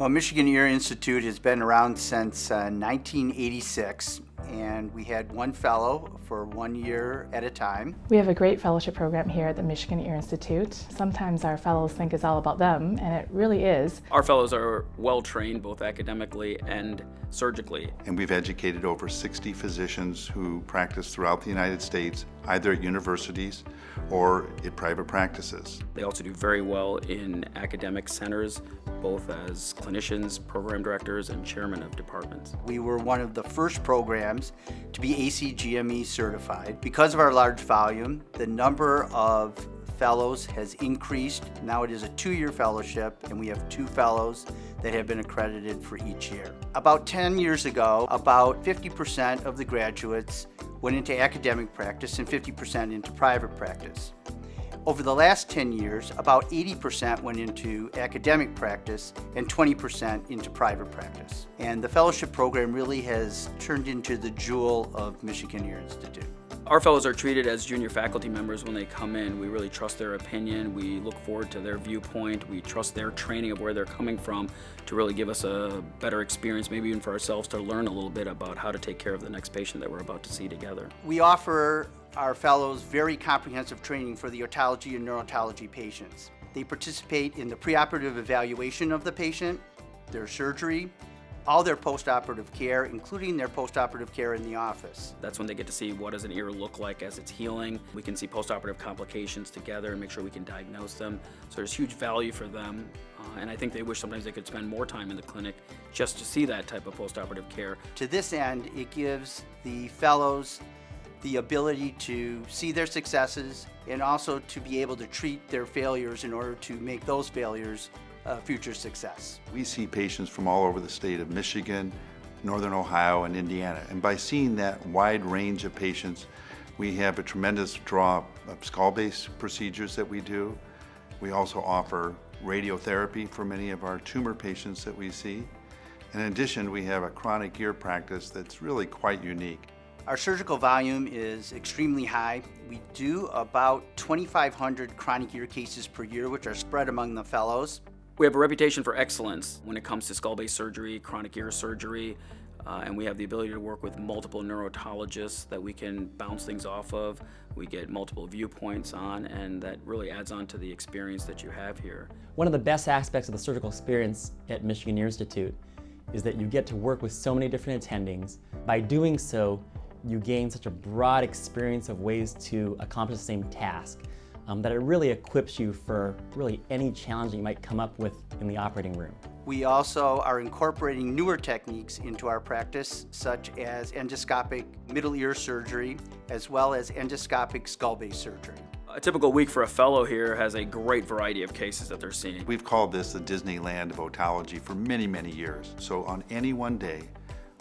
Well, Michigan Ear Institute has been around since 1986, and we had one fellow for 1 year at a time. We have a great fellowship program here at the Michigan Ear Institute. Sometimes our fellows think it's all about them, and it really is. Our fellows are well trained both academically and surgically. And we've educated over 60 physicians who practice throughout the United States, either at universities or at private practices. They also do very well in academic centers, both as clinicians, program directors, and chairmen of departments. We were one of the first programs to be ACGME certified. Because of our large volume, the number of fellows has increased. Now it is a 2-year fellowship, and we have 2 fellows that have been accredited for each year. About 10 years ago, about 50% of the graduates went into academic practice and 50% into private practice. Over the last 10 years, about 80% went into academic practice and 20% into private practice. And the fellowship program really has turned into the jewel of Michigan Ear Institute. Our fellows are treated as junior faculty members when they come in. We really trust their opinion. We look forward to their viewpoint. We trust their training of where they're coming from to really give us a better experience, maybe even for ourselves to learn a little bit about how to take care of the next patient that we're about to see together. We offer our fellows very comprehensive training for the otology and neurotology patients. They participate in the preoperative evaluation of the patient, their surgery, all their postoperative care, including their postoperative care in the office. That's when they get to see what does an ear look like as it's healing. We can see postoperative complications together and make sure we can diagnose them. So there's huge value for them. And I think they wish sometimes they could spend more time in the clinic just to see that type of postoperative care. To this end, it gives the fellows the ability to see their successes and also to be able to treat their failures in order to make those failures future success. We see patients from all over the state of Michigan, Northern Ohio, and Indiana. And by seeing that wide range of patients, we have a tremendous draw of skull-based procedures that we do. We also offer radiotherapy for many of our tumor patients that we see. In addition, we have a chronic ear practice that's really quite unique. Our surgical volume is extremely high. We do about 2,500 chronic ear cases per year, which are spread among the fellows. We have a reputation for excellence when it comes to skull-based surgery, chronic ear surgery, and we have the ability to work with multiple neurotologists that we can bounce things off of. We get multiple viewpoints on, and that really adds on to the experience that you have here. One of the best aspects of the surgical experience at Michigan Ear Institute is that you get to work with so many different attendings. By doing so, you gain such a broad experience of ways to accomplish the same task. That it really equips you for really any challenge that you might come up with in the operating room. We also are incorporating newer techniques into our practice, such as endoscopic middle ear surgery, as well as endoscopic skull-based surgery. A typical week for a fellow here has a great variety of cases that they're seeing. We've called this the Disneyland of otology for many, many years. So on any one day,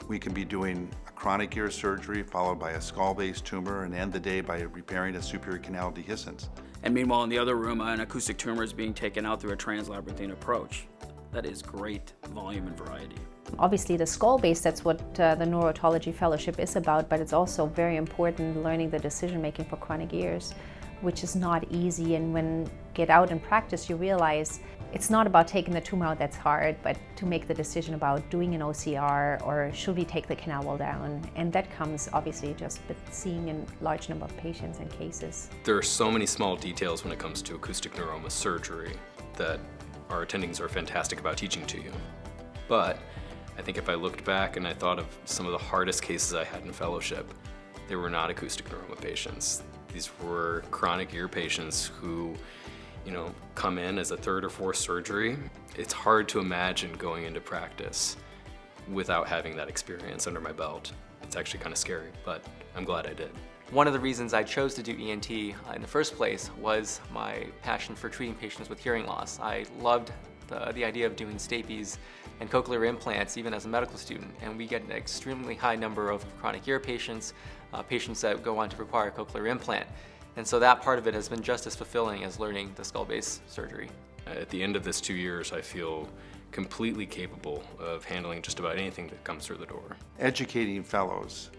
we can be doing a chronic ear surgery followed by a skull-based tumor and end the day by repairing a superior canal dehiscence. And meanwhile, in the other room, an acoustic tumor is being taken out through a translabyrinthine approach. That is great volume and variety. Obviously, the skull-based, that's what the Neurotology Fellowship is about, but it's also very important learning the decision-making for chronic ears, which is not easy. And when you get out in practice, you realize it's not about taking the tumor out that's hard, but to make the decision about doing an OCR or should we take the canal wall down. And that comes obviously just with seeing a large number of patients and cases. There are so many small details when it comes to acoustic neuroma surgery that our attendings are fantastic about teaching to you. But I think if I looked back and I thought of some of the hardest cases I had in fellowship, they were not acoustic neuroma patients. These were chronic ear patients who come in as a 3rd or 4th surgery. It's hard to imagine going into practice without having that experience under my belt. It's actually kind of scary, but I'm glad I did. One of the reasons I chose to do ENT in the first place was my passion for treating patients with hearing loss. I loved the idea of doing stapes and cochlear implants even as a medical student, and we get an extremely high number of chronic ear patients, patients that go on to require a cochlear implant. And so that part of it has been just as fulfilling as learning the skull-based surgery. At the end of this 2 years, I feel completely capable of handling just about anything that comes through the door. Educating fellows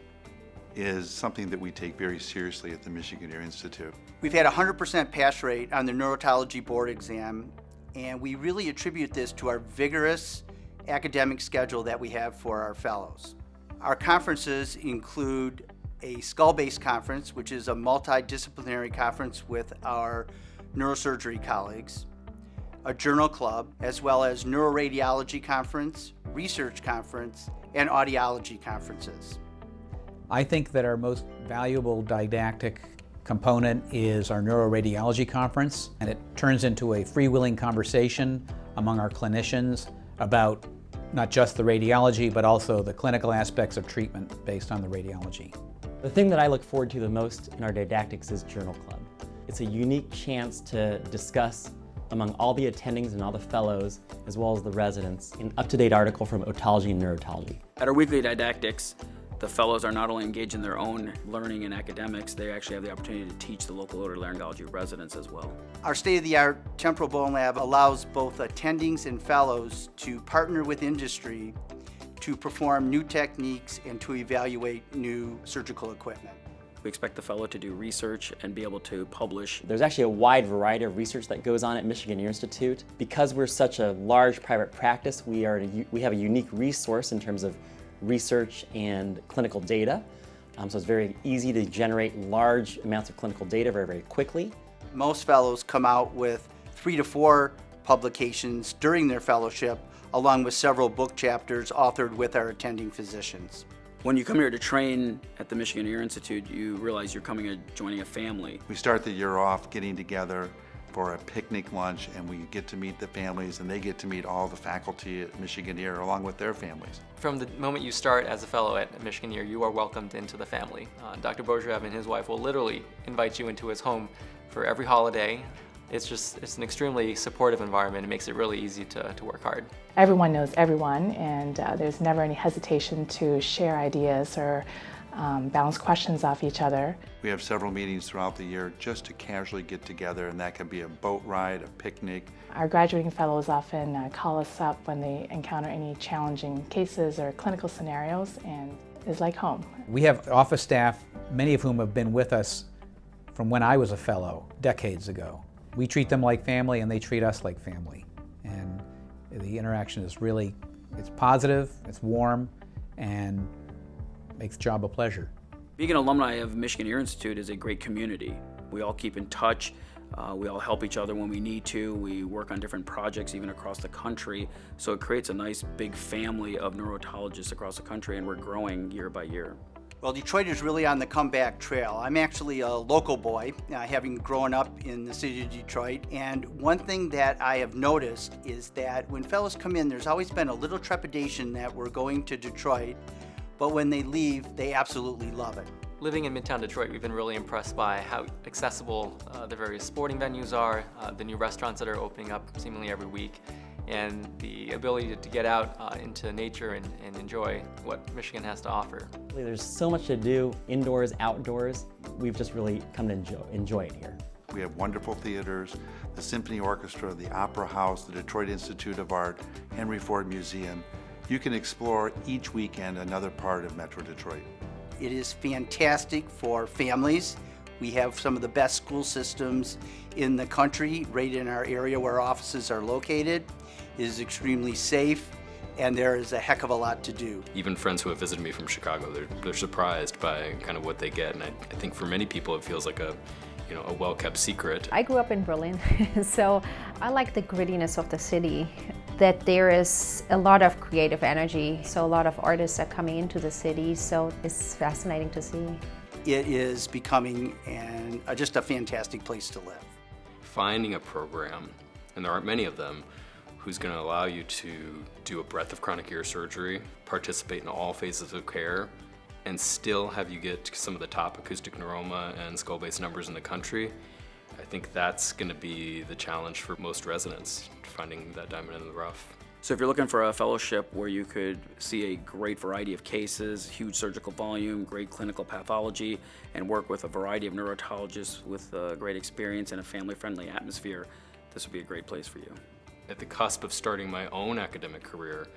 is something that we take very seriously at the Michigan Ear Institute. We've had a 100% pass rate on the neurotology board exam, and we really attribute this to our vigorous academic schedule that we have for our fellows. Our conferences include a skull-based conference, which is a multidisciplinary conference with our neurosurgery colleagues, a journal club, as well as neuroradiology conference, research conference, and audiology conferences. I think that our most valuable didactic component is our neuroradiology conference, and it turns into a freewheeling conversation among our clinicians about not just the radiology, but also the clinical aspects of treatment based on the radiology. The thing that I look forward to the most in our didactics is Journal Club. It's a unique chance to discuss among all the attendings and all the fellows, as well as the residents, an up-to-date article from Otology and Neurotology. At our weekly didactics, the fellows are not only engaged in their own learning and academics, they actually have the opportunity to teach the local otolaryngology residents as well. Our state-of-the-art temporal bone lab allows both attendings and fellows to partner with industry to perform new techniques and to evaluate new surgical equipment. We expect the fellow to do research and be able to publish. There's actually a wide variety of research that goes on at Michigan Ear Institute. Because we're such a large private practice, we have a unique resource in terms of research and clinical data. So it's very easy to generate large amounts of clinical data very, very quickly. Most fellows come out with 3 to 4 publications during their fellowship, along with several book chapters authored with our attending physicians. When you come here to train at the Michigan Ear Institute, you realize you're joining a family. We start the year off getting together for a picnic lunch, and we get to meet the families, and they get to meet all the faculty at Michigan Ear along with their families. From the moment you start as a fellow at Michigan Ear, you are welcomed into the family. Dr. Bourgeois and his wife will literally invite you into his home for every holiday. It's an extremely supportive environment. It makes it really easy to work hard. Everyone knows everyone, and there's never any hesitation to share ideas or bounce questions off each other. We have several meetings throughout the year just to casually get together, and that can be a boat ride, a picnic. Our graduating fellows often call us up when they encounter any challenging cases or clinical scenarios, and it's like home. We have office staff, many of whom have been with us from when I was a fellow decades ago. We treat them like family, and they treat us like family. And the interaction is really, it's positive, it's warm, and makes the job a pleasure. Being an alumni of Michigan Ear Institute is a great community. We all keep in touch. We all help each other when we need to. We work on different projects even across the country. So it creates a nice big family of neurotologists across the country, and we're growing year by year. Well, Detroit is really on the comeback trail. I'm actually a local boy, having grown up in the city of Detroit. And one thing that I have noticed is that when fellows come in, there's always been a little trepidation that we're going to Detroit. But when they leave, they absolutely love it. Living in Midtown Detroit, we've been really impressed by how accessible the various sporting venues are, the new restaurants that are opening up seemingly every week, and the ability to get out into nature and enjoy what Michigan has to offer. There's so much to do, indoors, outdoors. We've just really come to enjoy it here. We have wonderful theaters, the Symphony Orchestra, the Opera House, the Detroit Institute of Art, Henry Ford Museum. You can explore each weekend another part of Metro Detroit. It is fantastic for families. We have some of the best school systems in the country right in our area where our offices are located. It is extremely safe, and there is a heck of a lot to do. Even friends who have visited me from Chicago, they're surprised by kind of what they get, and I think for many people it feels like a well-kept secret. I grew up in Berlin, so I like the grittiness of the city, that there is a lot of creative energy, so a lot of artists are coming into the city, so it's fascinating to see. It is becoming just a fantastic place to live. Finding a program, and there aren't many of them, who's going to allow you to do a breadth of chronic ear surgery, participate in all phases of care, and still have you get some of the top acoustic neuroma and skull-based numbers in the country. I think that's going to be the challenge for most residents, finding that diamond in the rough. So if you're looking for a fellowship where you could see a great variety of cases, huge surgical volume, great clinical pathology, and work with a variety of neurotologists with great experience and a family-friendly atmosphere, this would be a great place for you. At the cusp of starting my own academic career,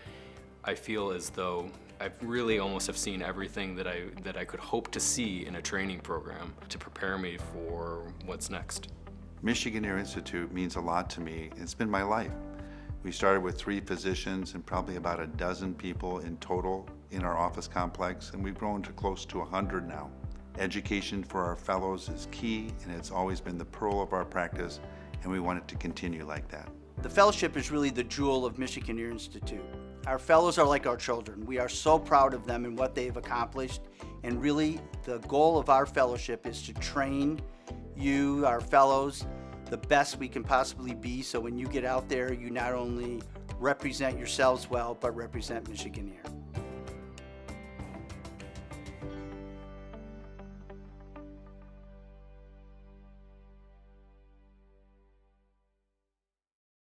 I feel as though I really almost have seen everything that I could hope to see in a training program to prepare me for what's next. Michigan Ear Institute means a lot to me. It's been my life. We started with 3 physicians and probably about a dozen people in total in our office complex, and we've grown to close to 100 now. Education for our fellows is key, and it's always been the pearl of our practice, and we want it to continue like that. The fellowship is really the jewel of Michigan Ear Institute. Our fellows are like our children. We are so proud of them and what they've accomplished, and really the goal of our fellowship is to train you, our fellows, the best we can possibly be, so when you get out there, you not only represent yourselves well, but represent Michigan Ear.